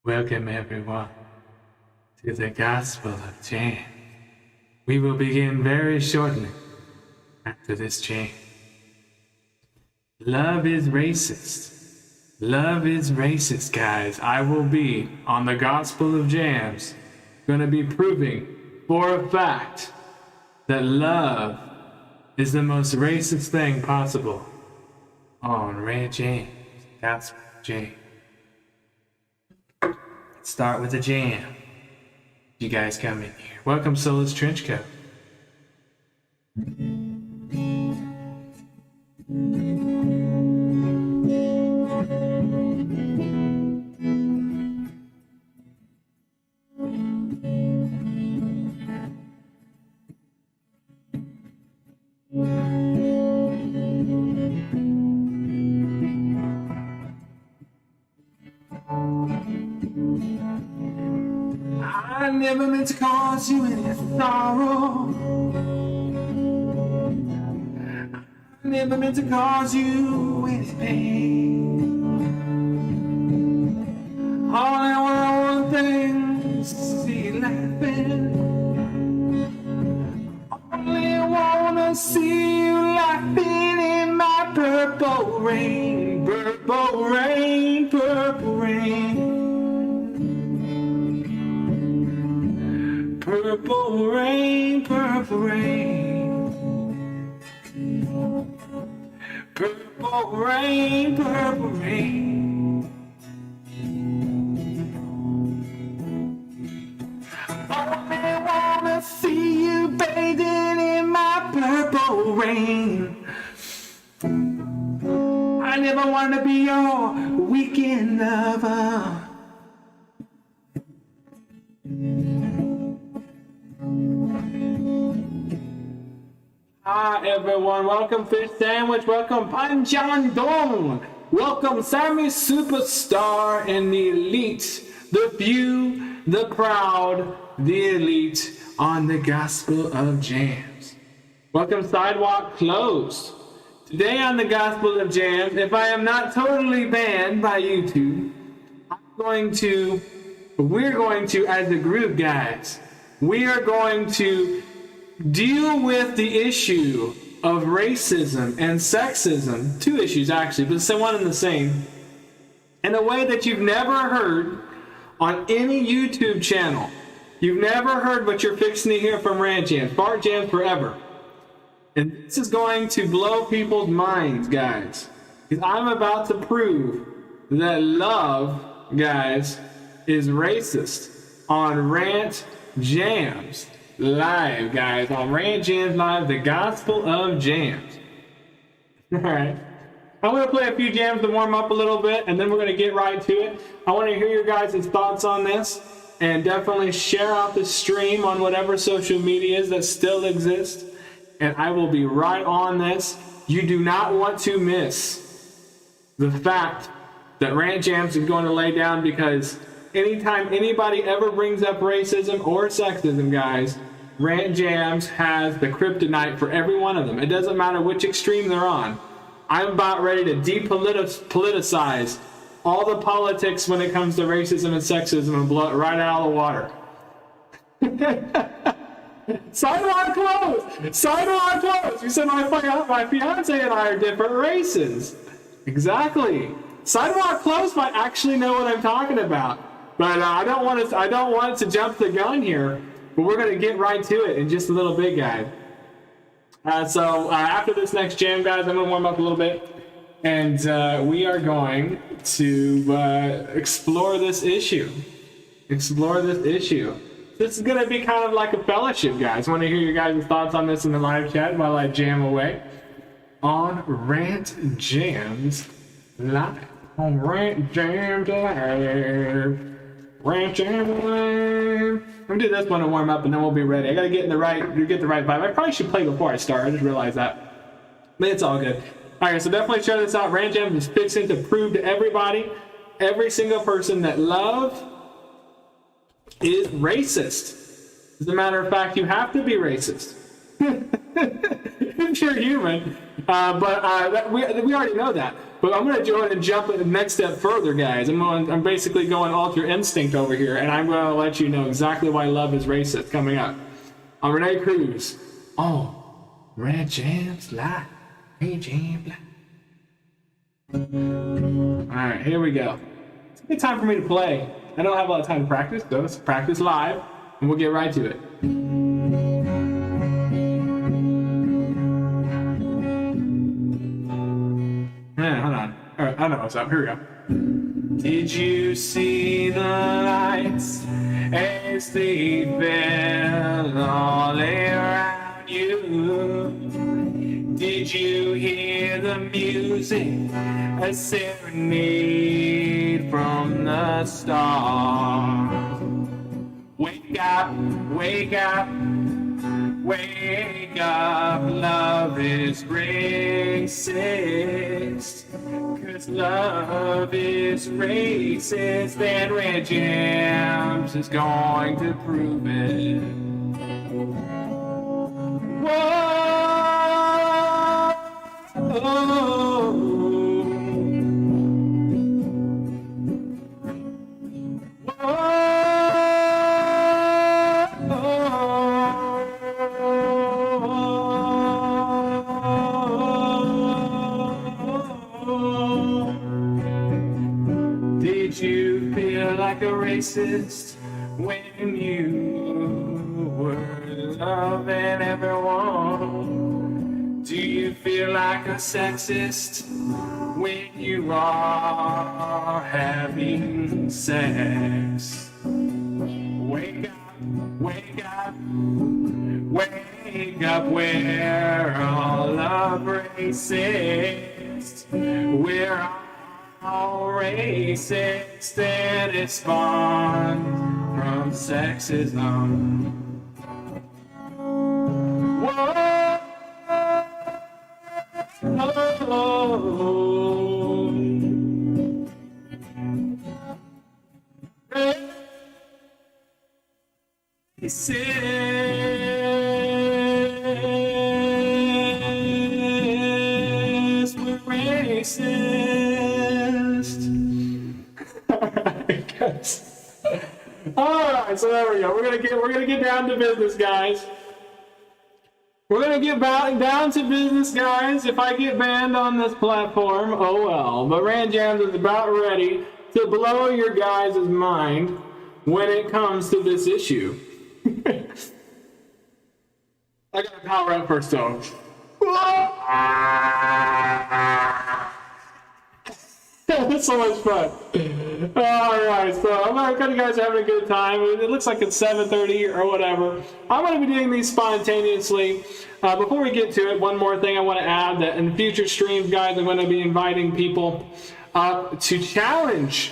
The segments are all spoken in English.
Welcome everyone to the Gospel of James. We will begin very shortly after this chant. Love is racist. Love is racist, guys. I will be on the Gospel of James, going to be proving for a fact that love is the most racist thing possible on Red James, Gospel of James. Let's start with a jam. You guys come in here. Welcome, Solus Trenchcoat. I never meant to cause you any sorrow. I never meant to cause you any pain. All I want one thing is to see you laughing. Only wanna see you laughing in my purple rain, purple rain, purple rain. Purple rain, purple rain. Purple rain, purple rain. Only wanna see you bathing in my purple rain. I never wanna be your weekend lover. Hi everyone, welcome Fish Sandwich, welcome Panchan Dong, welcome Sammy Superstar and the elite, the few, the proud, the elite on the Gospel of James. Welcome Sidewalk Closed. Today on the Gospel of James, if I am not totally banned by YouTube, we're going to, as a group guys, we are going to deal with the issue of racism and sexism, two issues actually, but it's one and the same, in a way that you've never heard on any YouTube channel. You've never heard what you're fixing to hear from Rant Jams, Fart Jams forever. And this is going to blow people's minds, guys, because I'm about to prove that love, guys, is racist on Rant Jams Live, guys, on Rant Jams Live, the Gospel of Jams. Alright. I'm going to play a few jams to warm up a little bit, and then we're going to get right to it. I want to hear your guys' thoughts on this, and definitely share out the stream on whatever social medias that still exist, and I will be right on this. You do not want to miss the fact that Rant Jams is going to lay down, because anytime anybody ever brings up racism or sexism, guys, Rant Jams has the kryptonite for every one of them. It doesn't matter which extreme they're on. I'm about ready to depoliticize all the politics when it comes to racism and sexism and blow it right out of the water. Sidewalk closed! Sidewalk closed! You said my fiance and I are different races. Exactly. Sidewalk closed might actually know what I'm talking about. But I don't want to jump the gun here, but we're going to get right to it in just a little bit, guys. So after this next jam, guys, I'm going to warm up a little bit. And we are going to explore this issue. This is going to be kind of like a fellowship, guys. I want to hear your guys' thoughts on this in the live chat while I jam away on Rant Jams Live. On Rant Jams Live. Rant Jams Live. I'm going to do this one to warm up, and then we'll be ready. I got to get the right vibe. I probably should play before I start. I just realized that. But it's all good. All right, so definitely share this out. Rant Jams is fixing to prove to everybody, every single person, that love is racist. As a matter of fact, you have to be racist if you're human. But we already know that. But I'm going to go ahead and jump the next step further, guys. I'm basically going Ultra Instinct over here, and I'm going to let you know exactly why love is racist coming up. I'm Renee Cruz. Oh, Rant Jams Live. Alright, here we go. It's a good time for me to play. I don't have a lot of time to practice, so let's practice live, and we'll get right to it. Hold on. Alright, I know what's up. Here we go. Did you see the lights as they fell all around you? Did you hear the music, a serenade from the stars? Wake up, wake up, wake up, love is racist. 'Cause love is racist, and Red Jams is going to prove it. Whoa! Did you feel like a racist when you were loving everyone? Do you feel like a sexist when you are having sex? Wake up, wake up, wake up, we're all love racist. We're all racist, and it spawned from sexism. Whoa! Oh, racist, we're racist. Alright, guys. Alright, so there we go. We're gonna get down to business, guys. We're going to get down to business, guys. If I get banned on this platform, oh well. But Rant Jams is about ready to blow your guys' mind when it comes to this issue. I got to power up first, though. That's so much fun. Alright, so I'm glad you guys are having a good time. It looks like it's 7:30 or whatever. I'm going to be doing these spontaneously. Before we get to it, one more thing I want to add, that in future streams, guys, I'm going to be inviting people to challenge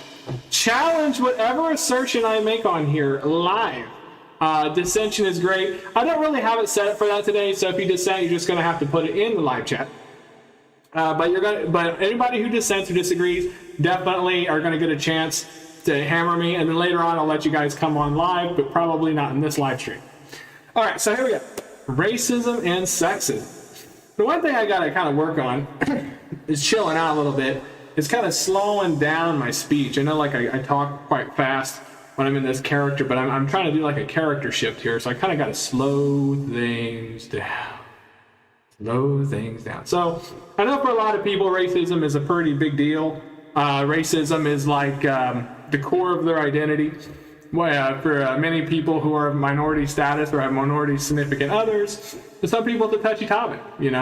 whatever assertion I make on here live. Dissension is great. I don't really have it set up for that today, so if you dissent, you're just going to have to put it in the live chat. But anybody who dissents or disagrees definitely are going to get a chance to hammer me, and then later on I'll let you guys come on live, but probably not in this live stream. All right, so here we go. Racism and sexism. The one thing I got to kind of work on is chilling out a little bit. It's kind of slowing down my speech. I know, like, I talk quite fast when I'm in this character, but I'm trying to do like a character shift here, so I kind of got to slow things down. Slow things down. So I know for a lot of people, racism is a pretty big deal. Racism is like the core of their identity. for many people who are of minority status or have minority significant others, for some people it's a touchy topic. It's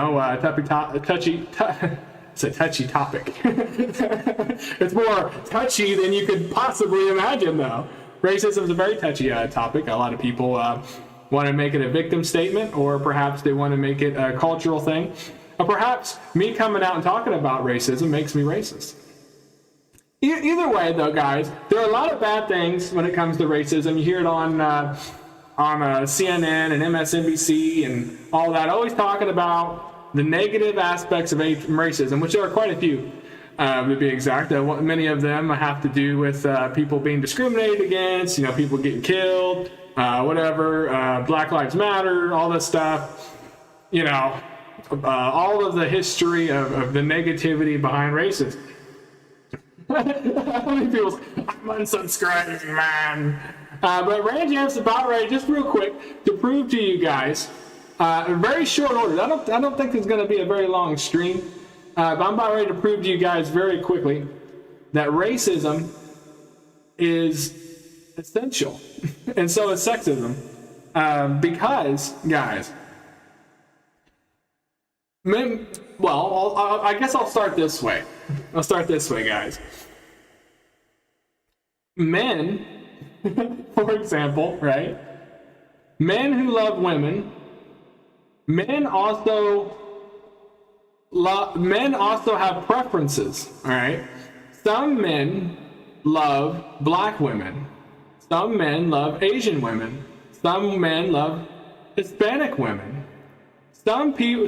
a touchy topic. It's more touchy than you could possibly imagine, though. Racism is a very touchy topic. A lot of people want to make it a victim statement, or perhaps they want to make it a cultural thing. Or perhaps me coming out and talking about racism makes me racist. Either way, though, guys, there are a lot of bad things when it comes to racism. You hear it on CNN and MSNBC and all that, always talking about the negative aspects of racism, which there are quite a few, to be exact. Many of them have to do with people being discriminated against, people getting killed, Black Lives Matter, all this stuff, all of the history of the negativity behind racism. How many people? I'm unsubscribing, man. But Randy Jam's about ready, just real quick, to prove to you guys, in very short order. I don't think it's going to be a very long stream, but I'm about ready to prove to you guys very quickly that racism is essential, and so is sexism, because, guys. I guess I'll start this way. Guys. Men, for example, right? Men who love women, men also have preferences, all right? Some men love black women. Some men love Asian women. Some men love Hispanic women.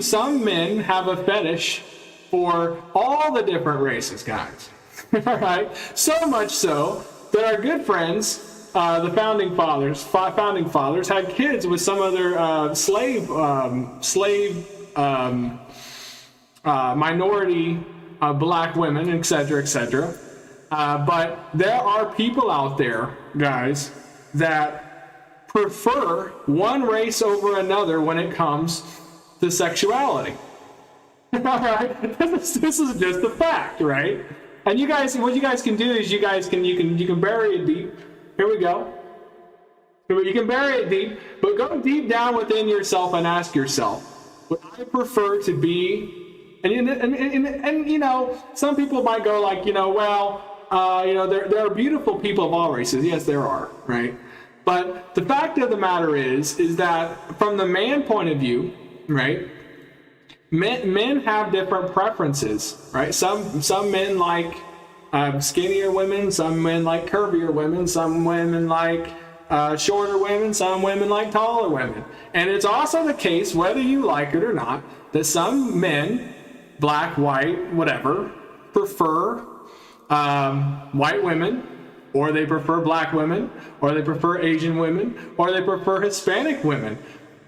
Some men have a fetish for all the different races, guys. All right? So much so that our good friends, the founding fathers had kids with some other slave minority black women, etc., etc. But there are people out there, guys, that prefer one race over another when it comes to sexuality. All right, this is just a fact, right? And what you guys can do is you can bury it deep. Here we go. You can bury it deep, but go deep down within yourself and ask yourself, would I prefer to be? And some people might go like, there are beautiful people of all races. Yes, there are, right? But the fact of the matter is that from the man point of view, right? Men have different preferences, right? Some men like skinnier women, some men like curvier women, some women like shorter women, some women like taller women. And it's also the case, whether you like it or not, that some men, black, white, whatever, prefer white women, or they prefer black women, or they prefer Asian women, or they prefer Hispanic women,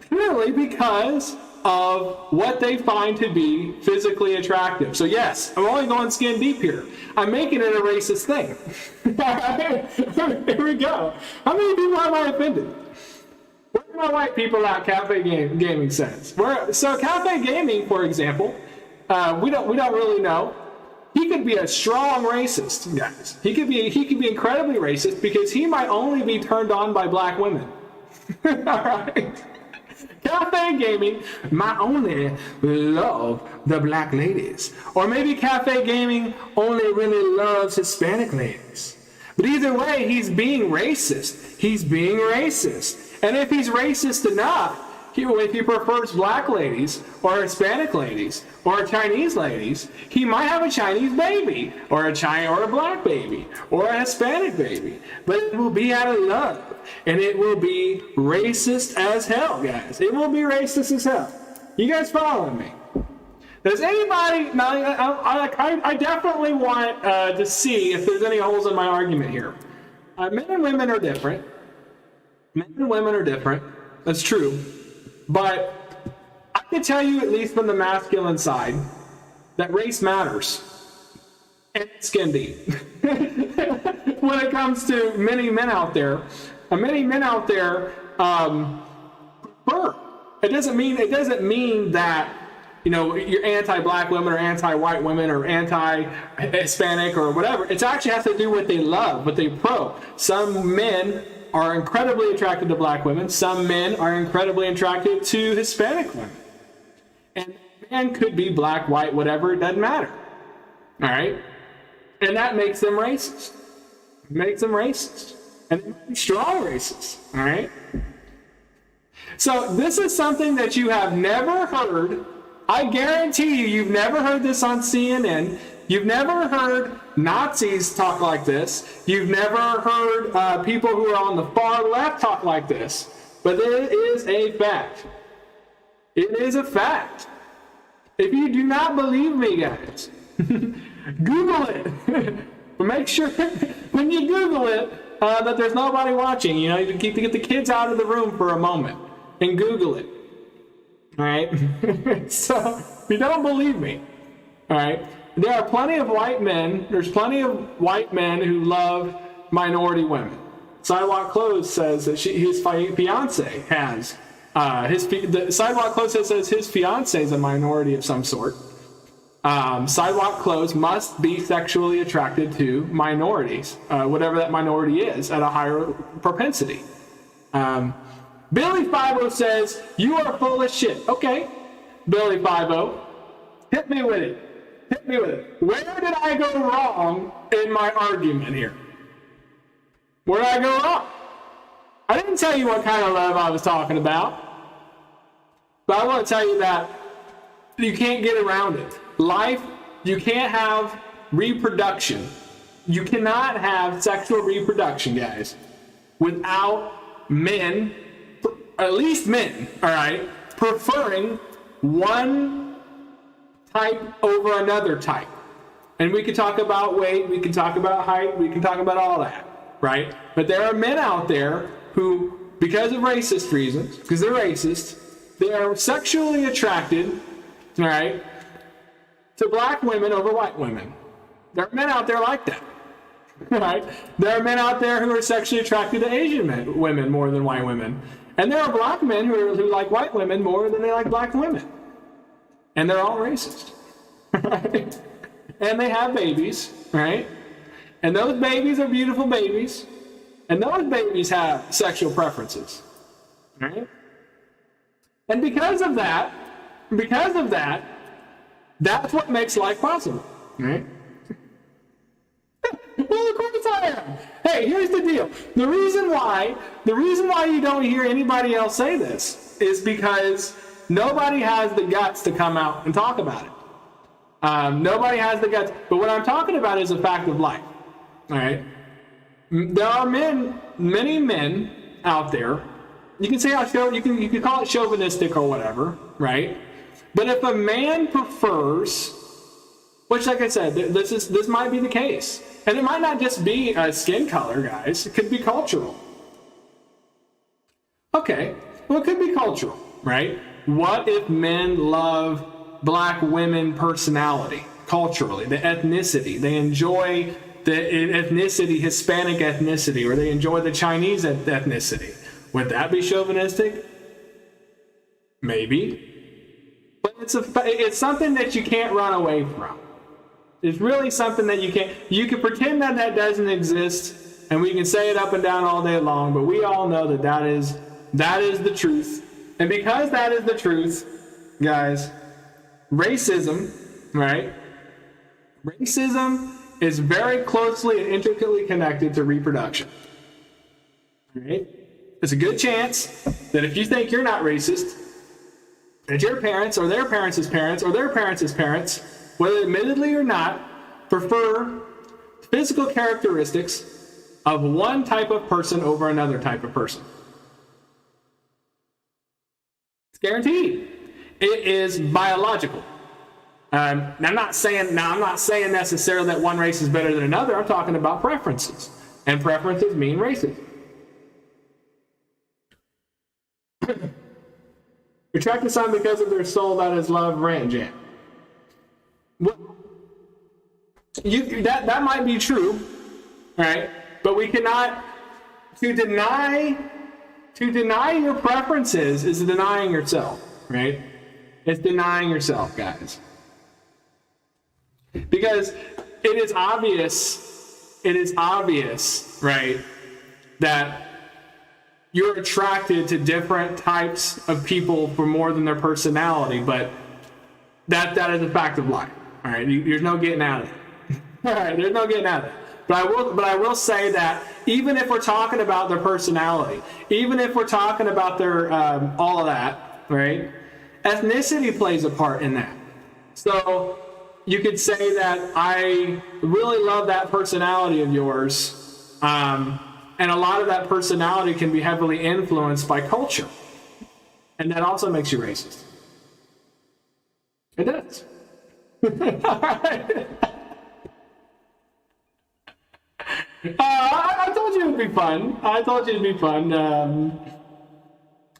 purely because of what they find to be physically attractive. So yes, I'm only going skin deep here. I'm making it a racist thing. Here we go. How many people have I offended? Where are my white people at cafe gaming sense? So cafe gaming, for example, we don't really know. He could be a strong racist, guys. He could be incredibly racist because he might only be turned on by black women. All right. Cafe gaming might only love the black ladies. Or maybe cafe gaming only really loves Hispanic ladies. But either way, he's being racist. He's being racist. And if he's racist enough, if he prefers black ladies or Hispanic ladies or Chinese ladies, he might have a Chinese baby or a black baby or a Hispanic baby. But it will be out of love. And it will be racist as hell, guys. It will be racist as hell. You guys following me? Does anybody... Now, I definitely want to see if there's any holes in my argument here. Men and women are different. Men and women are different. That's true. But I can tell you, at least from the masculine side, that race matters. And skin deep. When it comes to many men out there, prefer. It doesn't mean that, you're anti-black women or anti-white women or anti-Hispanic or whatever. It actually has to do with what they love, what they pro. Some men are incredibly attracted to black women. Some men are incredibly attracted to Hispanic women. And a man could be black, white, whatever, it doesn't matter. All right? And that makes them racist. It makes them racist. And they might be strong racists. All right? So this is something that you have never heard. I guarantee you've never heard this on CNN. You've never heard Nazis talk like this. You've never heard people who are on the far left talk like this. But it is a fact. It is a fact. If you do not believe me, guys, Google it. Make sure when you Google it that there's nobody watching. You know, you keep to get the kids out of the room for a moment and Google it. All right. So if you don't believe me, all right, there are plenty of white men. There's plenty of white men who love minority women. Sidewalk Clothes says that his fiance has the Sidewalk Clothes says his fiance is a minority of some sort. Sidewalk Clothes must be sexually attracted to minorities, whatever that minority is, at a higher propensity. Billy 50 says, you are full of shit. Okay, Billy 50, hit me with it. Hit me with it. Where did I go wrong in my argument here? Where did I go wrong? I didn't tell you what kind of love I was talking about. But I want to tell you that you can't get around it. Life, you can't have reproduction. You cannot have sexual reproduction, guys, without men, at least men, all right, preferring one type over another type. And we can talk about weight, we can talk about height, we can talk about all that, right? But there are men out there who, because of racist reasons, because they're racist, they are sexually attracted, all right, to black women over white women. There are men out there like that, right? There are men out there who are sexually attracted to Asian women more than white women. And there are black men who like white women more than they like black women. And they're all racist, right? And they have babies, right? And those babies are beautiful babies. And those babies have sexual preferences, right? And because of that, that's what makes life possible, right? Well, of course I am. Hey, here's the deal. The reason why you don't hear anybody else say this is because nobody has the guts to come out and talk about it. Nobody has the guts. But what I'm talking about is a fact of life, all right? There are many men out there. You can say you can call it chauvinistic or whatever, right? But if a man prefers, which, like I said, this might be the case, and it might not just be skin color, guys. It could be cultural. Okay, well, it could be cultural, right? What if men love black women personality, culturally, the ethnicity? They enjoy the ethnicity, Hispanic ethnicity, or they enjoy the Chinese ethnicity. Would that be chauvinistic? Maybe. But it's something that you can't run away from. It's really something that you can pretend that doesn't exist, and we can say it up and down all day long, but we all know that is the truth. And because that is the truth, guys, racism, right? Racism is very closely and intricately connected to reproduction. Right? There's a good chance that if you think you're not racist, that your parents or their parents' parents or their parents' parents, whether admittedly or not, prefer physical characteristics of one type of person over another type of person. It's guaranteed. It is biological. I'm not saying necessarily that one race is better than another. I'm talking about preferences, and preferences mean racism. Attract to some because of their soul, that is love, rant jam. That might be true, right? But we cannot, to deny your preferences is denying yourself, right? It's denying yourself, guys. Because it is obvious, right, that you're attracted to different types of people for more than their personality, but that is a fact of life. All right, there's no getting out of it. All right, there's no getting out of it. But I will say that even if we're talking about their personality, even if we're talking about their all of that, right? Ethnicity plays a part in that. So you could say that I really love that personality of yours, and a lot of that personality can be heavily influenced by culture, and that also makes you racist. It does. All right. I told you it'd be fun. I told you it'd be fun.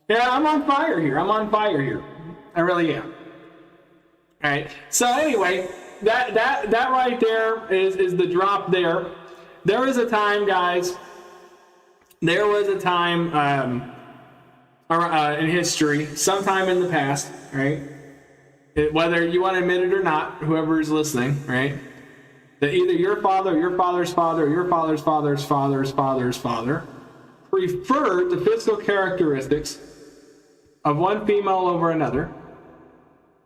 Yeah, I'm on fire here. I really am. All right. So anyway, that right there is the drop there. There was a time, guys. There was a time in history, sometime in the past, right? Whether you want to admit it or not, whoever is listening, right? That either your father, or your father's father, or your father's father's father's father's father preferred the physical characteristics of one female over another.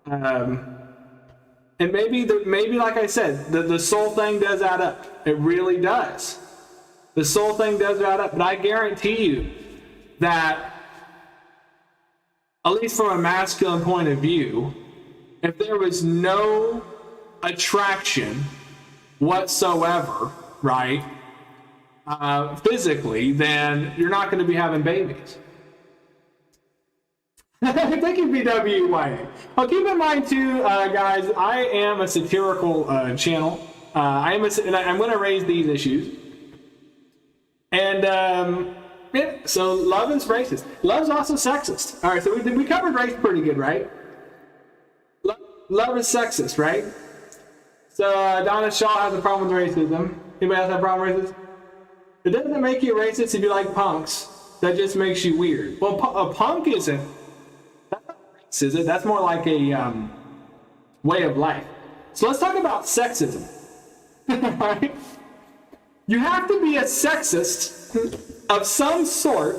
And maybe like I said, the soul thing does add up. It really does. The soul thing does add up. But I guarantee you that, at least from a masculine point of view, if there was no attraction whatsoever, right, physically, then you're not going to be having babies. Thank you, BWYA. Well, keep in mind too, guys, I am a satirical channel. I'm going to raise these issues. And yeah, so love is racist. Love's also sexist. All right, so we covered race pretty good, right? Love is sexist, right? So Donna Shaw has a problem with racism. Anybody else have a problem with racism? It doesn't make you racist if you like punks. That just makes you weird. Well, a punk isn't. That's not race, is it? That's more like a way of life. So let's talk about sexism. Right? You have to be a sexist of some sort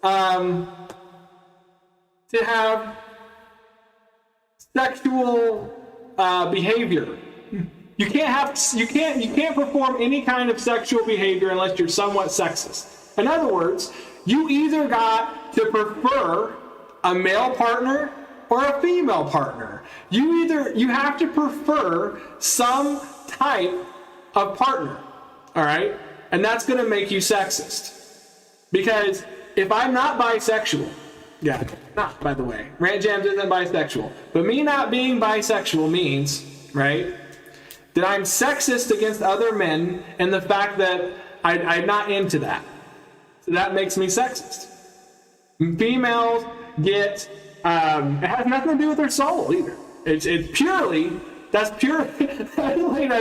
to have sexual behavior. You can't perform any kind of sexual behavior unless you're somewhat sexist. In other words, you either got to prefer a male partner or a female partner. You have to prefer some type of partner. All right? And that's going to make you sexist. Because if I'm not bisexual, yeah, not, by the way, Rant Jams isn't bisexual, but me not being bisexual means, right, that I'm sexist against other men and the fact that I'm not into that. So that makes me sexist. Females get, it has nothing to do with their soul either. It has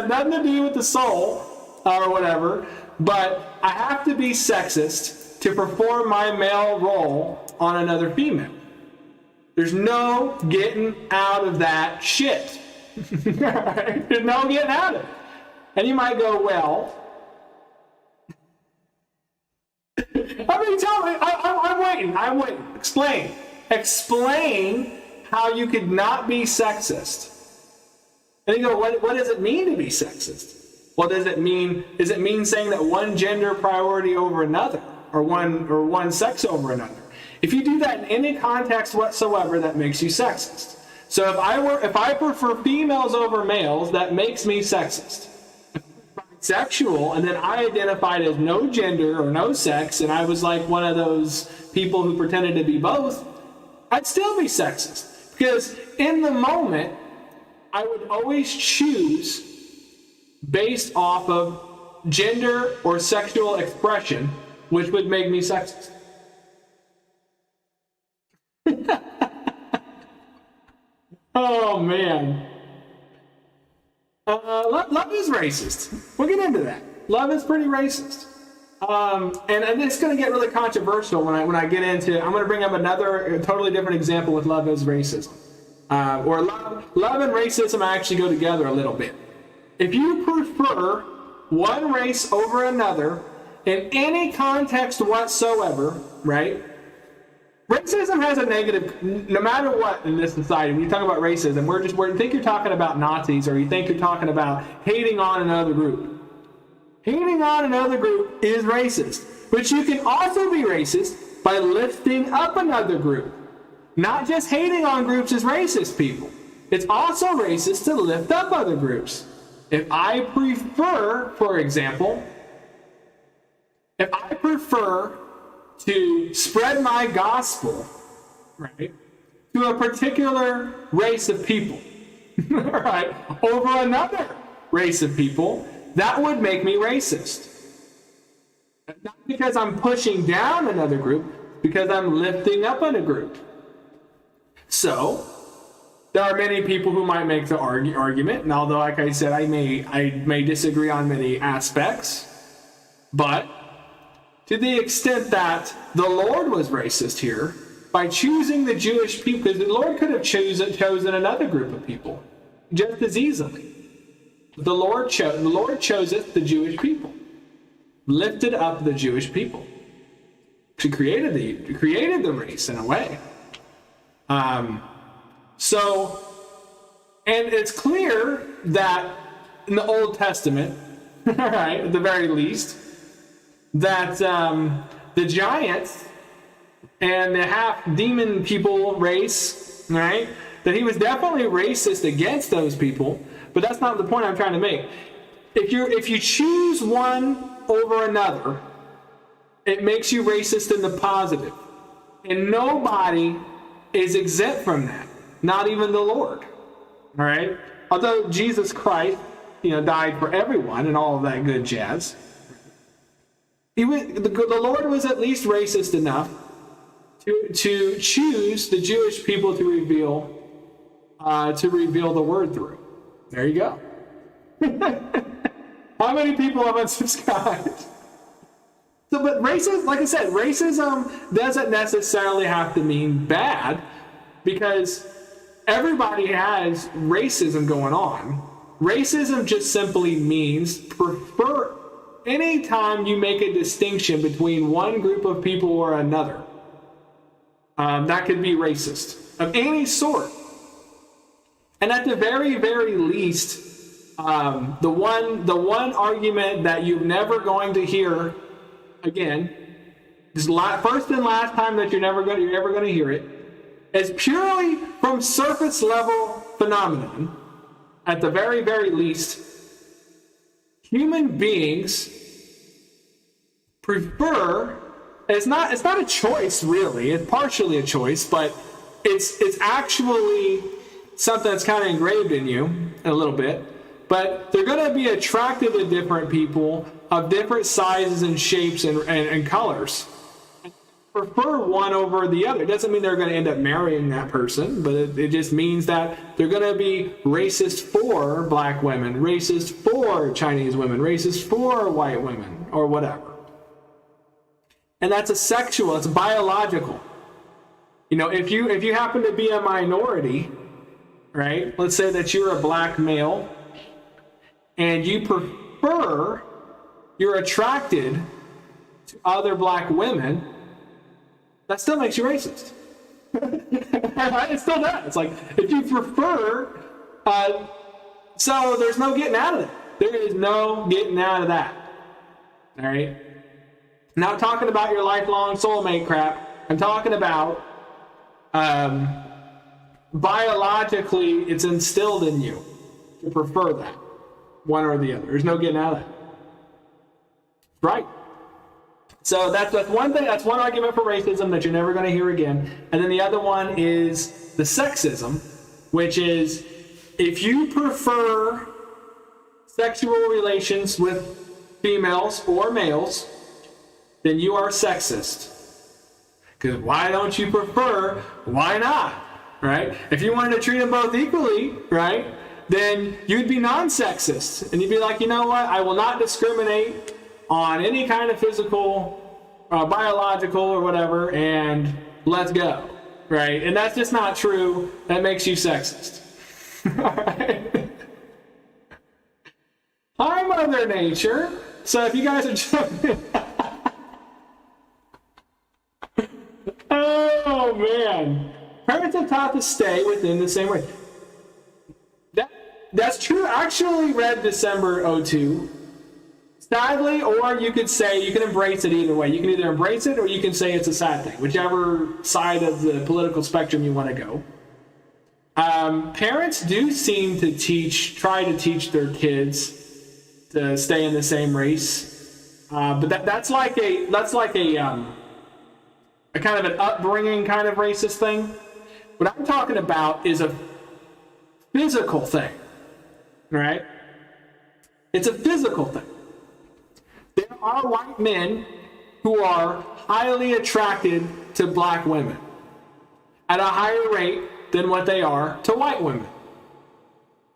nothing to do with the soul or whatever, but I have to be sexist to perform my male role on another female. There's no getting out of that shit. There's no getting out of it. And you might go, well, I mean, tell me, I'm waiting. Explain how you could not be sexist. And you go, what does it mean to be sexist? Well, does it mean saying that one gender priority over another, or one sex over another? If you do that in any context whatsoever, that makes you sexist. So if I prefer females over males, that makes me sexist. If I'm bisexual, and then I identified as no gender or no sex, and I was like one of those people who pretended to be both, I'd still be sexist. Because in the moment, I would always choose based off of gender or sexual expression, which would make me sexist. Oh, man. Love is racist. We'll get into that. Love is pretty racist. And it's going to get really controversial when I get into, I'm going to bring up another totally different example with love is racism. Or love and racism actually go together a little bit. If you prefer one race over another in any context whatsoever, right? Racism has a negative, no matter what in this society. When you talk about racism, we think you're talking about Nazis, or you think you're talking about hating on another group. Hating on another group is racist. But you can also be racist by lifting up another group. Not just hating on groups is racist, people. It's also racist to lift up other groups. If I prefer, for example, to spread my gospel, right, to a particular race of people, right, over another race of people, that would make me racist. Not because I'm pushing down another group, because I'm lifting up a group. So, there are many people who might make the argument, and although, like I said, I may disagree on many aspects, but to the extent that the Lord was racist here by choosing the Jewish people, because the Lord could have chosen another group of people just as easily. The Lord chose the Jewish people, lifted up the Jewish people. She created the race in a way. So, and it's clear that in the Old Testament, right, at the very least, that the giants and the half-demon people race, right, that he was definitely racist against those people, but that's not the point I'm trying to make. If you choose one over another, it makes you racist in the positive. And nobody is exempt from that, not even the Lord. All right? Although Jesus Christ, died for everyone and all of that good jazz, the Lord was at least racist enough to choose the Jewish people to reveal the word through. There you go. How many people have unsubscribed? So, but racism, like I said, racism doesn't necessarily have to mean bad, because everybody has racism going on. Racism just simply means anytime you make a distinction between one group of people or another, that could be racist of any sort. And at the very, very least, the one argument that you're never going to hear again, first and last time that you're ever going to hear it, is purely from surface level phenomenon. At the very, very least, human beings prefer. It's not a choice, really. It's partially a choice, but it's actually something that's kind of engraved in you a little bit. But they're going to be attracted to different people of different sizes and shapes and colors. Prefer one over the other. It doesn't mean they're going to end up marrying that person, but it just means that they're going to be racist for black women, racist for Chinese women, racist for white women, or whatever. And that's it's biological. If you happen to be a minority, right? Let's say that you're a black male, and you're attracted to other black women, that still makes you racist. It still does. It's like, if you prefer, so there's no getting out of that. There is no getting out of that. All right? Not talking about your lifelong soulmate crap. I'm talking about biologically, it's instilled in you to prefer that, one or the other. There's no getting out of that. Right? So that's one thing. That's one argument for racism that you're never going to hear again. And then the other one is the sexism, which is if you prefer sexual relations with females or males, then you are sexist. Because why don't you prefer? Why not? Right? If you wanted to treat them both equally, right, then you'd be non-sexist. And you'd be like, you know what? I will not discriminate on any kind of physical, biological, or whatever, and let's go, right? And that's just not true. That makes you sexist. All right? Hi, Mother Nature. So if you guys are jumping... Oh, man. Parents are taught to stay within the same race. That's true. I actually read December '02. Sadly, or you could say, you can embrace it either way. You can either embrace it or you can say it's a sad thing, whichever side of the political spectrum you want to go. Parents do seem to try to teach their kids to stay in the same race. But that's like a kind of an upbringing kind of racist thing. What I'm talking about is a physical thing, right? It's a physical thing. There are white men who are highly attracted to black women at a higher rate than what they are to white women.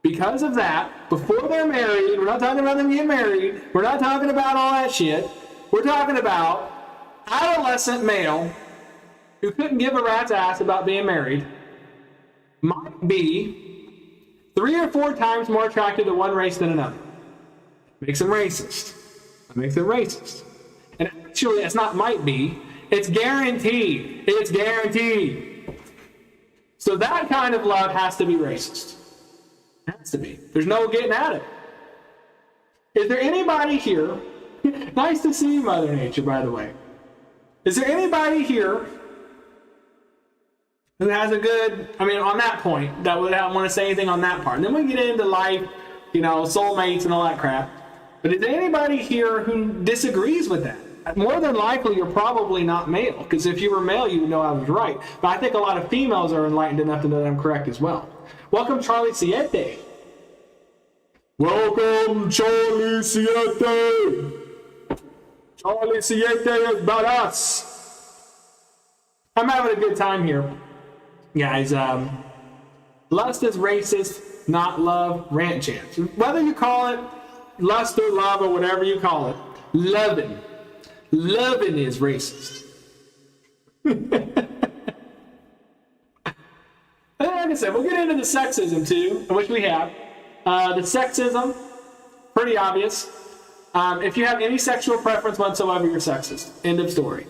Because of that, before they're married, we're not talking about them getting married, we're not talking about all that shit, we're talking about adolescent male who couldn't give a rat's ass about being married might be 3 or 4 times more attracted to one race than another. Makes them racist. That makes them racist. And actually, it's not might be, it's guaranteed. It's guaranteed. So that kind of love has to be racist. It has to be. There's no getting at it. Is there anybody here, nice to see you, Mother Nature, by the way. Is there anybody here who has a good, on that point, that would want to say anything on that part? And then we get into life, soulmates and all that crap. But is there anybody here who disagrees with that? More than likely, you're probably not male, because if you were male, you would know I was right. But I think a lot of females are enlightened enough to know that I'm correct as well. Welcome, Charlie Siete. Welcome, Charlie Siete. Charlie Siete is about us. I'm having a good time here, guys. Lust is racist, not love. Rant chance. Whether you call it lust or love or whatever you call it, loving is racist. Like I said, we'll get into the sexism too, which we have. The sexism, pretty obvious. If you have any sexual preference whatsoever, you're sexist. End of story.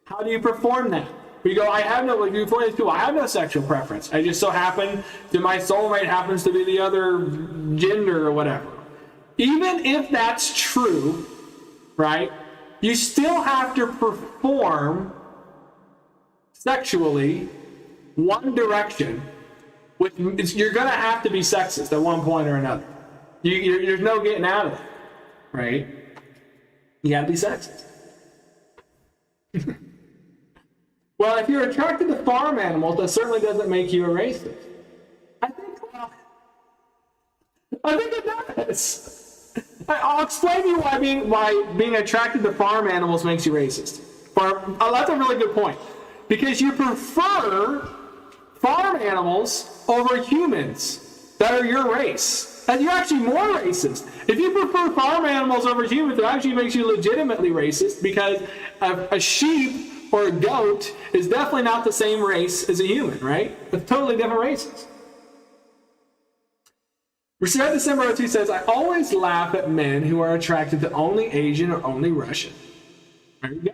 How do you perform that? You go, I have no sexual preference. I just so happen that my soulmate happens to be the other gender or whatever. Even if that's true, right? You still have to perform sexually one direction. You're going to have to be sexist at one point or another. There's no getting out of it, right? You got to be sexist. Well, if you're attracted to farm animals, that certainly doesn't make you a racist. I think it does. I'll explain to you why being attracted to farm animals makes you racist. That's a really good point. Because you prefer farm animals over humans that are your race. And you're actually more racist. If you prefer farm animals over humans, it actually makes you legitimately racist, because a sheep or a goat is definitely not the same race as a human, right? It's totally different races. Reset December 02 says, I always laugh at men who are attracted to only Asian or only Russian. There you go.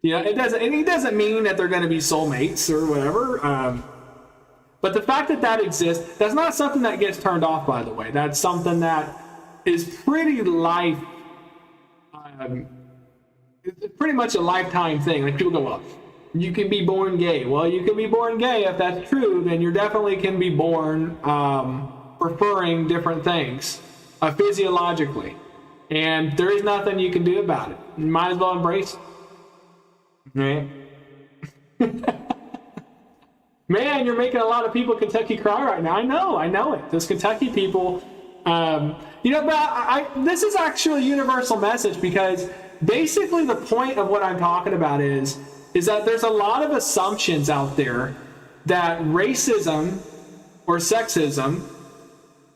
It doesn't mean that they're going to be soulmates or whatever. But the fact that exists, that's not something that gets turned off, by the way. That's something that is pretty it's pretty much a lifetime thing. Like, people go, well, you can be born gay. Well, you can be born gay. If that's true, then you definitely can be born preferring different things physiologically. And there is nothing you can do about it. You might as well embrace it. Right? Man, you're making a lot of people in Kentucky cry right now. I know it. Those Kentucky people, but this is actually a universal message, because basically the point of what I'm talking about is that there's a lot of assumptions out there that racism or sexism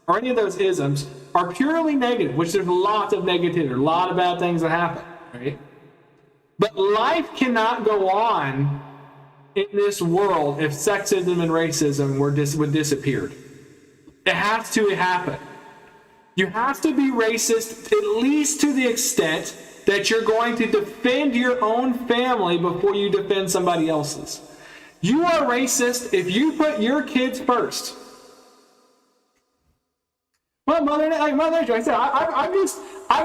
or any of those isms are purely negative, which there's lots of negativity, a lot of bad things that happen, right? But life cannot go on in this world if sexism and racism would disappear. It has to happen. You have to be racist at least to the extent that you're going to defend your own family before you defend somebody else's. You are racist if you put your kids first. Well, Mother Nature, I said, I'm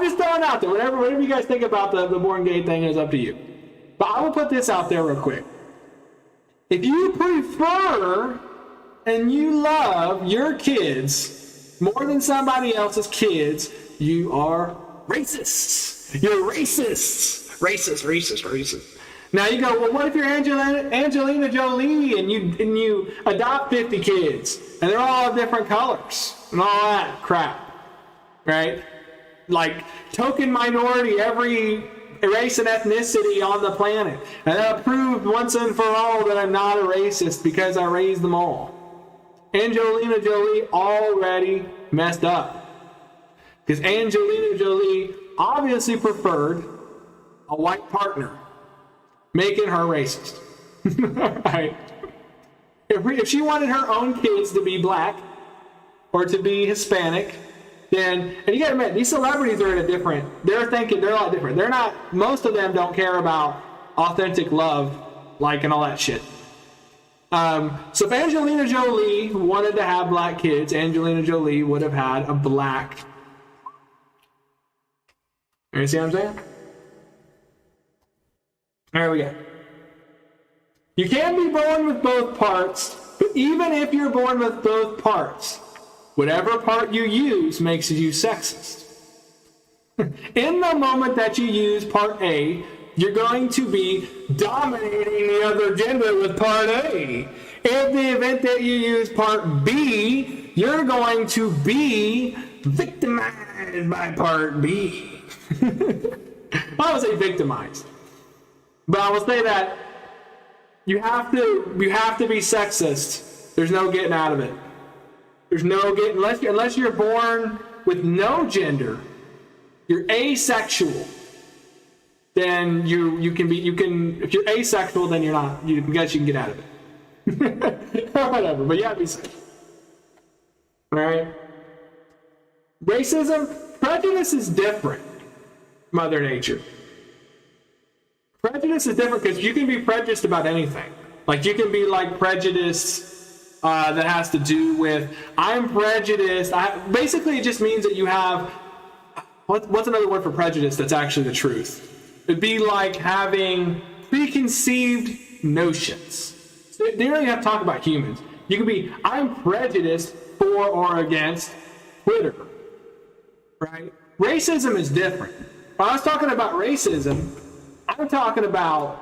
just throwing out there. Whatever you guys think about the born gay thing is up to you. But I will put this out there real quick. If you prefer and you love your kids more than somebody else's kids, you are racists. You're racists. Racist. Now you go, well, what if you're Angelina Jolie and you adopt 50 kids and they're all of different colors and all that crap, right? Like token minority, every race and ethnicity on the planet. And I proved once and for all that I'm not a racist because I raised them all. Angelina Jolie already messed up. Because Angelina Jolie obviously preferred a white partner, making her racist. Right? If she wanted her own kids to be black or to be Hispanic, then, and you gotta admit, these celebrities are they're a lot different. Most of them don't care about authentic love, like, and all that shit. So if Angelina Jolie wanted to have black kids, Angelina Jolie would have had a black. You see what I'm saying? There we go. You can be born with both parts, but even if you're born with both parts, whatever part you use makes you sexist. In the moment that you use part A, you're going to be dominating the other gender with part A. In the event that you use part B, you're going to be victimized by part B. I would say victimized. But I will say that you have to be sexist. There's no getting out of it. There's no getting, unless you're born with no gender, you're asexual. Then you can if you're asexual, then you're not. I guess you can get out of it. Whatever, but you have to be sexual. All right. Racism, prejudice is different. Mother Nature. Prejudice is different because you can be prejudiced about anything. Like you can be like prejudiced that has to do with I'm prejudiced. Basically, it just means that you have what's another word for prejudice that's actually the truth? It'd be like having preconceived notions. So you don't even have to talk about humans. You can be I'm prejudiced for or against Twitter, right? Racism is different. When I was talking about racism, I'm talking about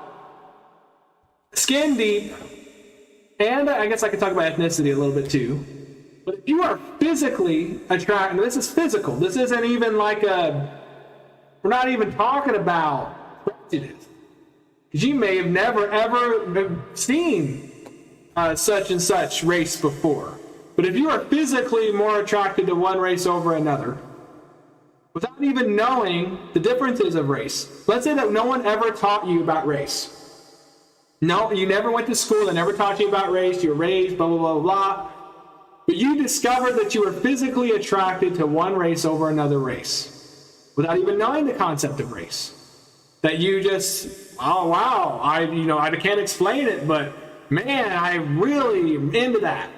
skin deep, and I guess I could talk about ethnicity a little bit too. But if you are physically attracted, this is physical. This isn't even like we're not even talking about prejudice. Because you may have never ever seen such and such race before. But if you are physically more attracted to one race over another, without even knowing the differences of race, let's say that no one ever taught you about race. No, you never went to school, they never taught you about race, you were raised, blah, blah, blah, blah. But you discovered that you were physically attracted to one race over another race, without even knowing the concept of race. That you just, oh wow, I can't explain it, but man, I really am into that.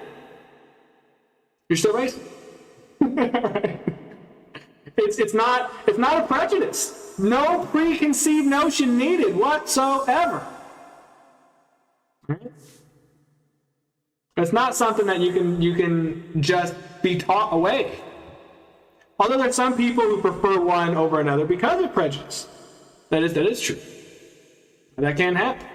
You're still racist. It's not a prejudice. No preconceived notion needed whatsoever. Right? It's not something that you can just be taught away. Although there's some people who prefer one over another because of prejudice. That is true. That can happen.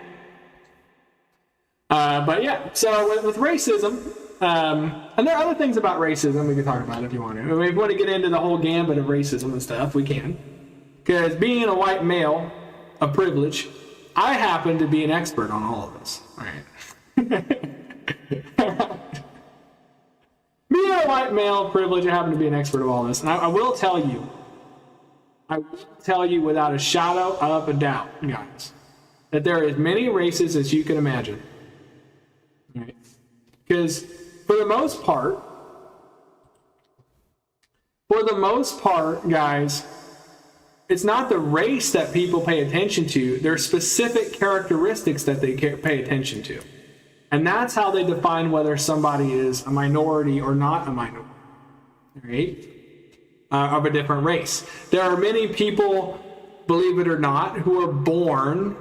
But yeah, so with racism, and there are other things about racism we can talk about if you want to. If we want to get into the whole gambit of racism and stuff, we can. Because being a white male of privilege, I happen to be an expert on all of this. All right. Being a white male of privilege, I happen to be an expert of all this. And I will tell you without a shadow of a doubt, guys, that there are as many races as you can imagine. Right? Because for the most part, guys, it's not the race that people pay attention to. There are specific characteristics that they pay attention to. And that's how they define whether somebody is a minority or not a minority, right? Of a different race. There are many people, believe it or not, who are born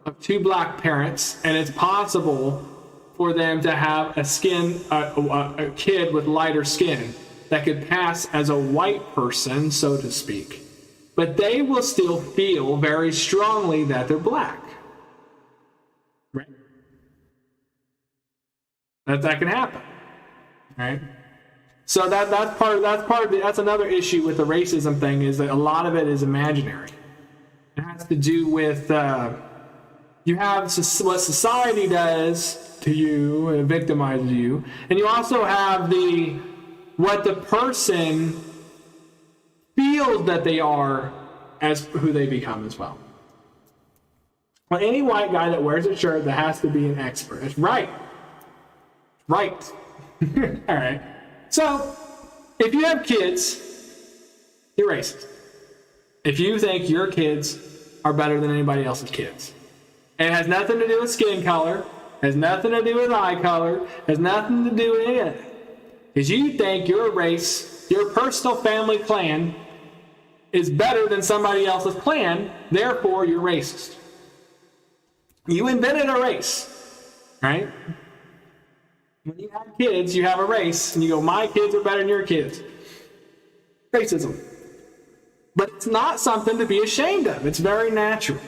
of two black parents, and it's possible for them to have a kid with lighter skin that could pass as a white person, so to speak. But they will still feel very strongly that they're black. Right? That can happen. Right? So that's another issue with the racism thing, is that a lot of it is imaginary. It has to do with you have what society does to you, it victimizes you, and you also have what the person feels that they are as who they become as well. Well, any white guy that wears a shirt that has to be an expert. That's right. Right. All right. So, if you have kids, you're racist. If you think your kids are better than anybody else's kids. And it has nothing to do with skin color, has nothing to do with eye color, has nothing to do with any of that. Because you think your race, your personal family clan, is better than somebody else's clan, therefore you're racist. You invented a race, right? When you have kids, you have a race, and you go, my kids are better than your kids. Racism. But it's not something to be ashamed of. It's very natural.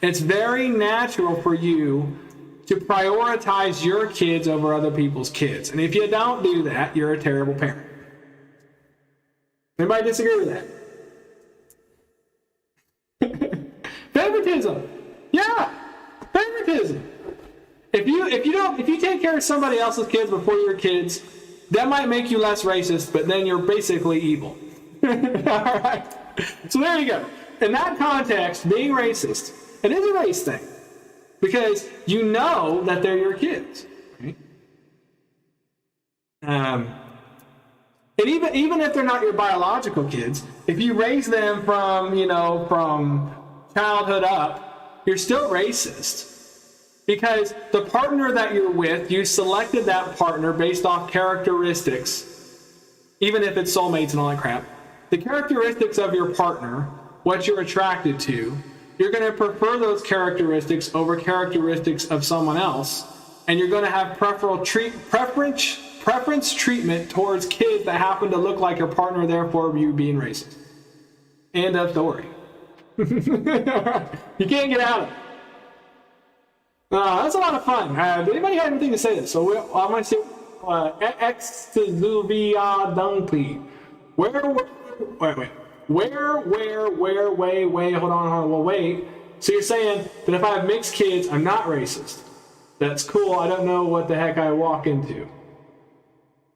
It's very natural for you to prioritize your kids over other people's kids. And if you don't do that, you're a terrible parent. Anybody disagree with that? Favoritism. Yeah. Favoritism. If you take care of somebody else's kids before your kids, that might make you less racist, but then you're basically evil. All right. So there you go. In that context, being racist, it is a race thing, because you know that they're your kids, right? And even if they're not your biological kids, if you raise them from childhood up, you're still racist. Because the partner that you're with, you selected that partner based off characteristics, even if it's soulmates and all that crap. The characteristics of your partner, what you're attracted to, you're going to prefer those characteristics over characteristics of someone else, and you're going to have preference treatment towards kids that happen to look like your partner, therefore you being racist. End of story. You can't get out of it. That's a lot of fun. Did anybody have anything to say this? So I'm going to say Extazuvia Dunkley. Wait, hold on, well, wait. So you're saying that if I have mixed kids, I'm not racist. That's cool. I don't know what the heck I walk into.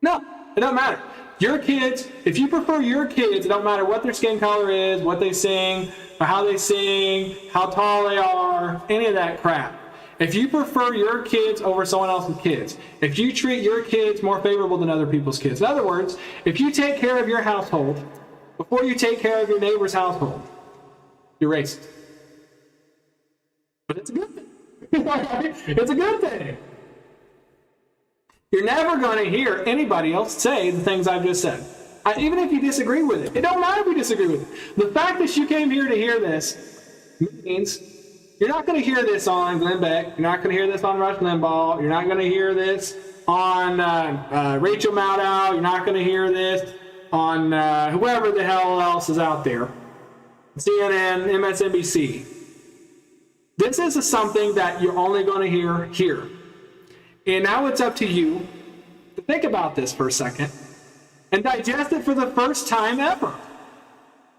No, it doesn't matter. Your kids, if you prefer your kids, it don't matter what their skin color is, what they sing, or how they sing, how tall they are, any of that crap. If you prefer your kids over someone else's kids, if you treat your kids more favorable than other people's kids, in other words, if you take care of your household before you take care of your neighbor's household, you're racist. But it's a good thing. It's a good thing. You're never going to hear anybody else say the things I've just said. Even if you disagree with it. It don't matter if you disagree with it. The fact that you came here to hear this means you're not going to hear this on Glenn Beck. You're not going to hear this on Rush Limbaugh. You're not going to hear this on Rachel Maddow. You're not going to hear this on whoever the hell else is out there. CNN, MSNBC. This is something that you're only going to hear here. And now it's up to you to think about this for a second and digest it for the first time ever.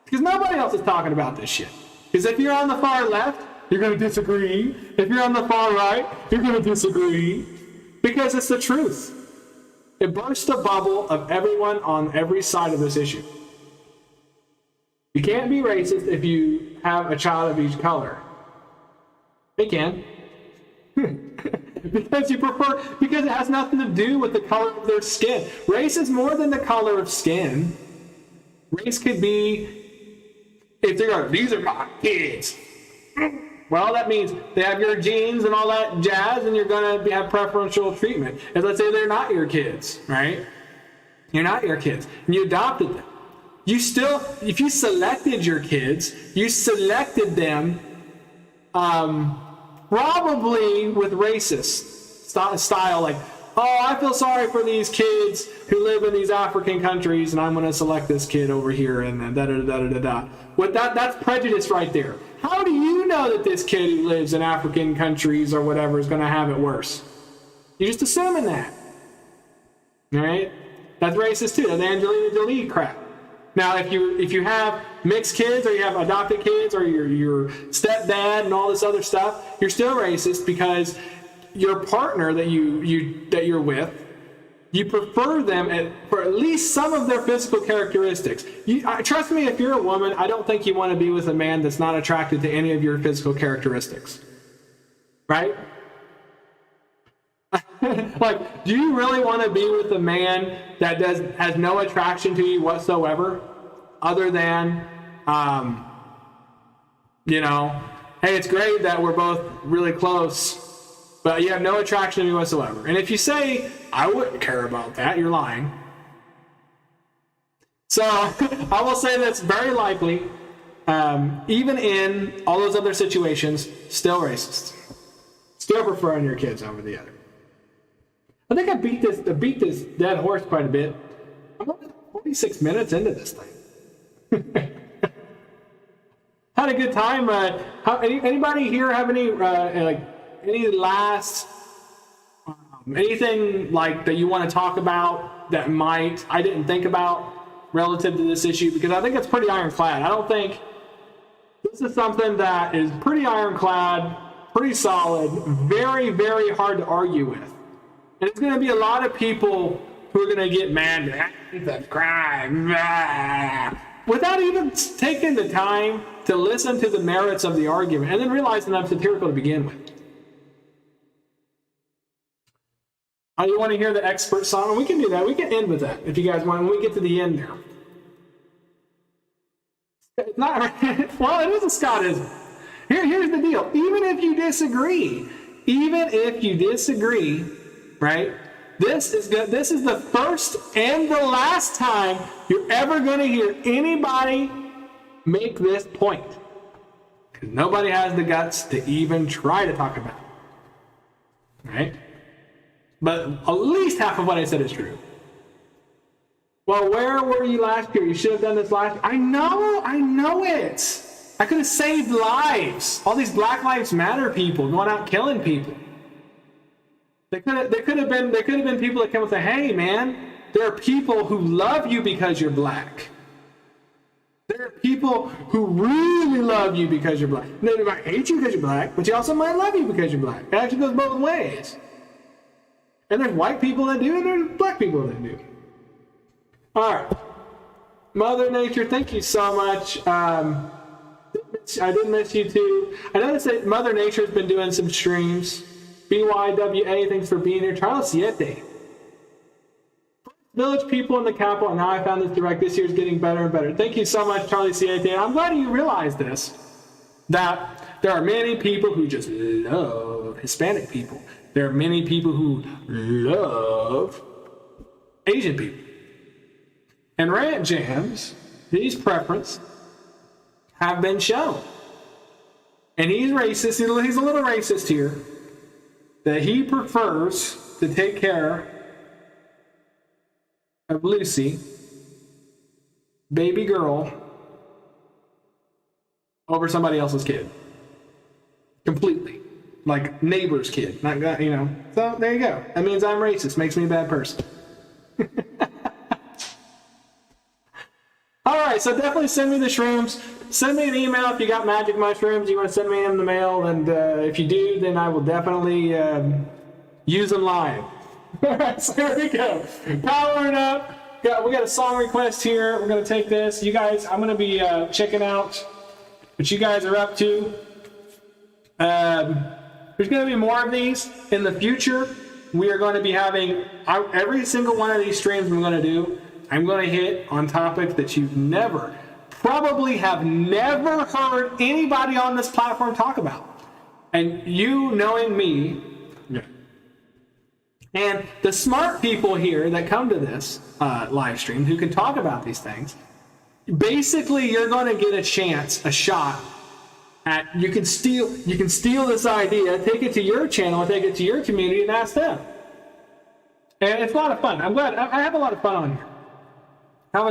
Because nobody else is talking about this shit. Because if you're on the far left, you're going to disagree. If you're on the far right, you're going to disagree. Because it's the truth. It bursts the bubble of everyone on every side of this issue. You can't be racist if you have a child of each color. They can. Because it has nothing to do with the color of their skin. Race is more than the color of skin. Race could be if they're going, these are my kids, well, that means they have your genes and all that jazz, and you're going to have preferential treatment. And let's say they're not your kids, right? You're not your kids, and you adopted them. You still, if you selected your kids, you selected them probably with racist style, like, oh, I feel sorry for these kids who live in these African countries, and I'm going to select this kid over here, and then da-da-da-da-da-da. That's prejudice right there. How do you know that this kid who lives in African countries or whatever is going to have it worse? You're just assuming that. All right? That's racist too. That's Angelina Jolie crap. Now, if you have mixed kids, or you have adopted kids, or your stepdad and all this other stuff, you're still racist because your partner that you're with, you prefer them for at least some of their physical characteristics. Trust me, if you're a woman, I don't think you want to be with a man that's not attracted to any of your physical characteristics. Right? Like, do you really want to be with a man that has no attraction to you whatsoever, other than, hey, it's great that we're both really close, but you have no attraction to me whatsoever? And if you say, I wouldn't care about that, you're lying. So I will say that's very likely, even in all those other situations, still racist. Still preferring your kids over the other. I think I beat this dead horse quite a bit. I'm only 46 minutes into this thing. Had a good time. Anybody here have any any last anything like that you want to talk about that I didn't think about relative to this issue? Because I think it's pretty ironclad. I don't think this is something that is pretty ironclad, pretty solid, very, very hard to argue with. And it's going to be a lot of people who are going to get mad, that's crime, without even taking the time to listen to the merits of the argument and then realizing I'm satirical to begin with. You want to hear the expert song? We can do that. We can end with that if you guys want, when we get to the end there. It's not, well, it is a Scottism. Here's the deal. Even if you disagree, right? This is the first and the last time you're ever going to hear anybody make this point. Because nobody has the guts to even try to talk about it. Right? But at least half of what I said is true. Well, where were you last year? You should have done this last year. I know it. I could have saved lives. All these Black Lives Matter people going out killing people. There could have been people that come and say, hey man, there are people who love you because you're black. There are people who really love you because you're black. They might hate you because you're black, but you also might love you because you're black. It actually goes both ways. And there's white people that do, and there's black people that do. All right. Mother Nature, thank you so much. I did miss you too. I noticed that Mother Nature has been doing some streams. BYWA, thanks for being here. Charles Siete. Village people in the capital, and now I found this direct. This year's getting better and better. Thank you so much, Charlie Siete. And I'm glad you realized this, that there are many people who just love Hispanic people. There are many people who love Asian people. And Rant Jams, these preferences have been shown. And he's racist. He's a little racist here. That he prefers to take care of Lucy, baby girl, over somebody else's kid. Completely. Like neighbor's kid. Not, So there you go. That means I'm racist. Makes me a bad person. All right, so definitely send me the shrooms. Send me an email if you got magic mushrooms. You want to send me in the mail, and if you do, then I will definitely use them live. All right, so here we go. Powering up. We got a song request here. We're going to take this. You guys, I'm going to be checking out what you guys are up to. There's going to be more of these in the future. We are going to be having every single one of these streams I'm going to do. I'm going to hit on topics that you've never, probably have never heard anybody on this platform talk about. And you knowing me, and the smart people here that come to this live stream who can talk about these things, basically you're going to get a shot at, you can steal this idea, take it to your channel, take it to your community, and ask them. And it's a lot of fun. I'm glad I have a lot of fun on here.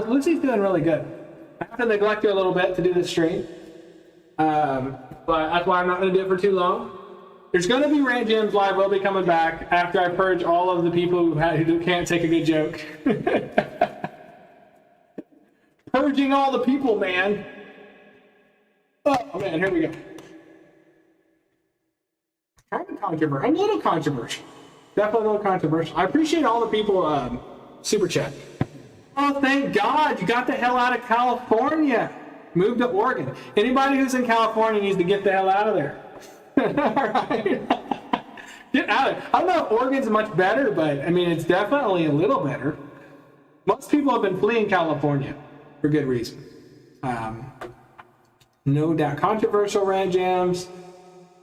Lucy's doing really good. I have to neglect her a little bit to do this stream, but that's why I'm not going to do it for too long. There's going to be Rant Jams Live. Will be coming back after I purge all of the people who can't take a good joke. Purging all the people, man. Oh man, here we go. Kind of controversial. I'm a little controversial. Definitely a little controversial. I appreciate all the people super chat. Oh, thank God you got the hell out of California. Moved to Oregon. Anybody who's in California needs to get the hell out of there. All right. Get out of it. I don't know if Oregon's much better, but I mean, it's definitely a little better. Most people have been fleeing California for good reason. No doubt. Controversial Rant Jams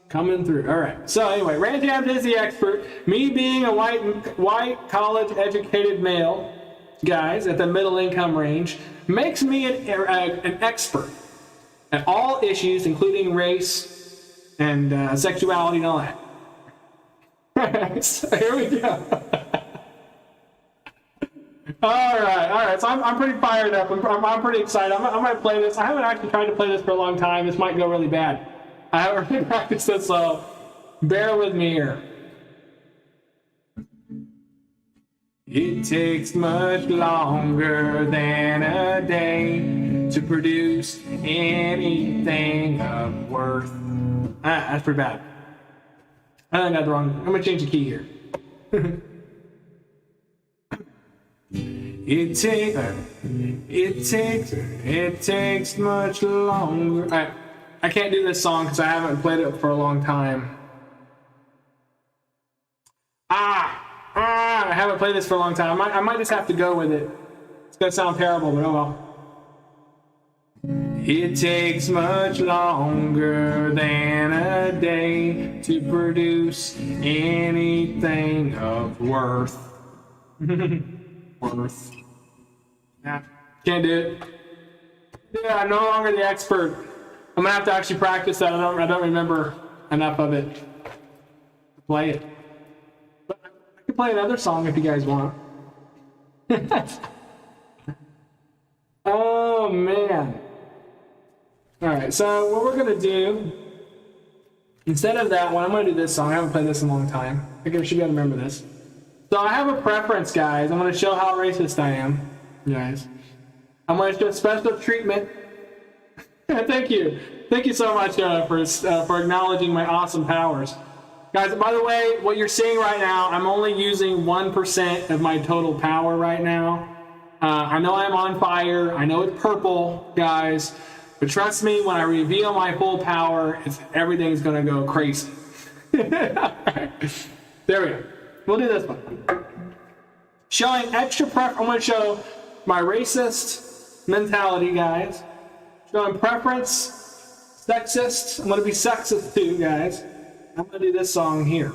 coming through. All right. So anyway, Rant Jams is the expert. Me being a white college educated male, guys, at the middle income range, makes me an expert at all issues, including race and sexuality and all that. So here we go. All right. So I'm pretty fired up. I'm pretty excited. I'm going to play this. I haven't actually tried to play this for a long time. This might go really bad. I haven't really practiced this, so bear with me here. It takes much longer than a day to produce anything of worth. That's pretty bad. I think I got the wrong. I'm gonna change the key here. It takes much longer. I can't do this song because I haven't played it for a long time. I haven't played this for a long time. I might just have to go with it. It's gonna sound terrible, but oh well. It takes much longer than a day to produce anything of worth. Worth. Yeah, can't do it. Yeah, I'm no longer the expert. I'm gonna have to actually practice that. I don't remember enough of it to play it. But I can play another song if you guys want. Oh man. Alright, so what we're going to do, instead of that one, I'm going to do this song. I haven't played this in a long time. I think I should be able to remember this. So I have a preference, guys. I'm going to show how racist I am, guys. I'm going to show special treatment. Thank you. Thank you so much for acknowledging my awesome powers. Guys, by the way, what you're seeing right now, I'm only using 1% of my total power right now. I know I'm on fire. I know it's purple, guys. But trust me, when I reveal my full power, everything's going to go crazy. Right. There we go. We'll do this one. Showing extra preference. I'm going to show my racist mentality, guys. Showing preference, sexist. I'm going to be sexist too, guys. I'm going to do this song here.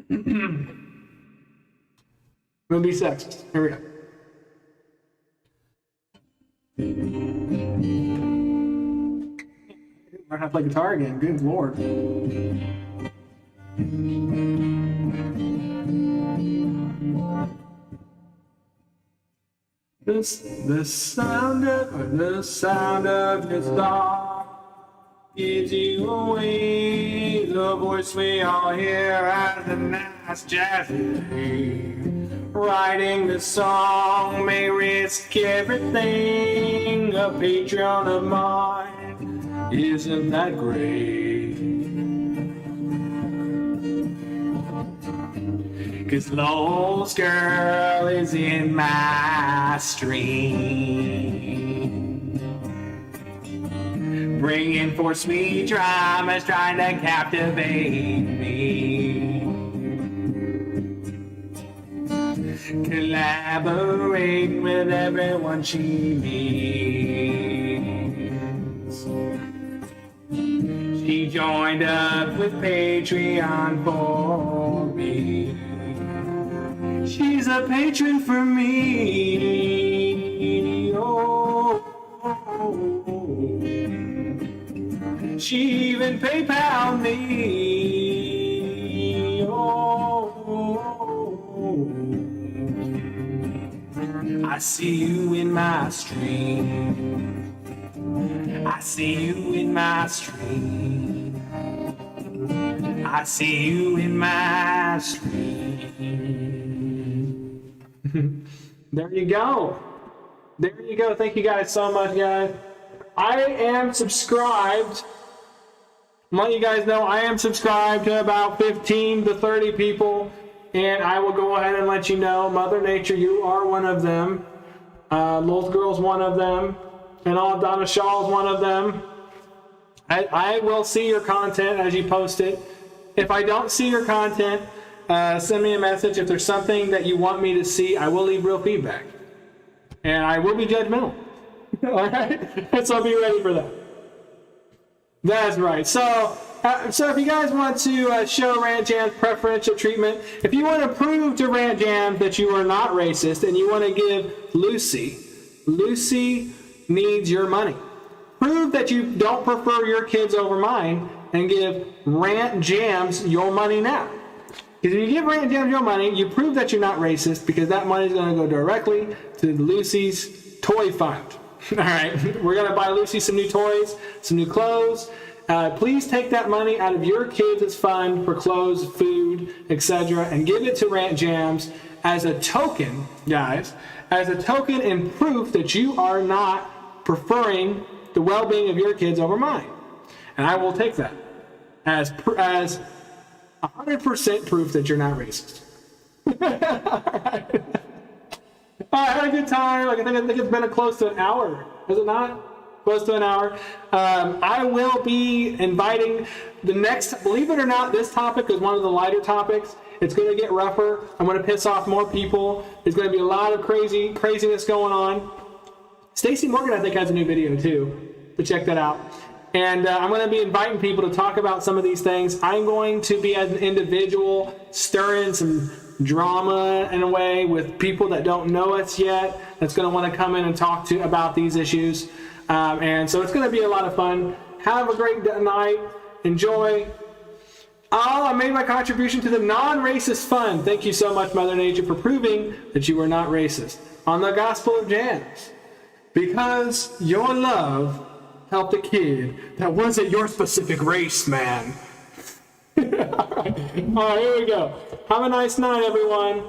I'm going to be sexist. Here we go. I have to play guitar again. Good lord. The sound of your song gives you away. The voice we all hear as a nice jazzy day. Writing the song may risk everything. A Patreon of mine isn't that great. 'Cause Lowe's girl is in my stream, bringing forth sweet dramas, trying to captivate me. collaborate with everyone she meets. She joined up with Patreon for me. She's a patron for me. Oh, she even PayPal me. Oh, I see you in my stream. I see you in my stream. I see you in my stream. There you go. There you go. Thank you guys so much, guys. I am subscribed. I'm letting you guys know I am subscribed to about 15 to 30 people, and I will go ahead and let you know, Mother Nature, you are one of them. Little Girl's one of them. And all Donna Shaw's one of them. I will see your content as you post it. If I don't see your content, send me a message. If there's something that you want me to see, I will leave real feedback. And I will be judgmental. All right? So be ready for that. That's right. So if you guys want to show Rant Jams preferential treatment, if you want to prove to Rant Jams that you are not racist and you want to give Lucy needs your money. Prove that you don't prefer your kids over mine and give Rant Jams your money now. Because if you give Rant Jams your money, you prove that you're not racist, because that money is going to go directly to Lucy's toy fund. All right, we're going to buy Lucy some new toys, some new clothes. Please take that money out of your kids' fund for clothes, food, etc., and give it to Rant Jams as a token, guys, as a token and proof that you are not preferring the well-being of your kids over mine. And I will take that as 100% proof that you're not racist. All right, I had a good time. I think it's been close to an hour. Is it not? Close to an hour. I will be inviting the next, believe it or not, this topic is one of the lighter topics. It's going to get rougher. I'm going to piss off more people. There's going to be a lot of craziness going on. Stacey Morgan, I think, has a new video too, so check that out. And I'm going to be inviting people to talk about some of these things. I'm going to be, as an individual, stirring some drama in a way with people that don't know us yet, that's going to want to come in and talk to about these issues. And so it's going to be a lot of fun. Have a great night. Enjoy. I made my contribution to the non-racist fund. Thank you so much, Mother Nature, for proving that you are not racist. On the Gospel of Jams. Because your love helped a kid that wasn't your specific race, man. All right, here we go. Have a nice night, everyone.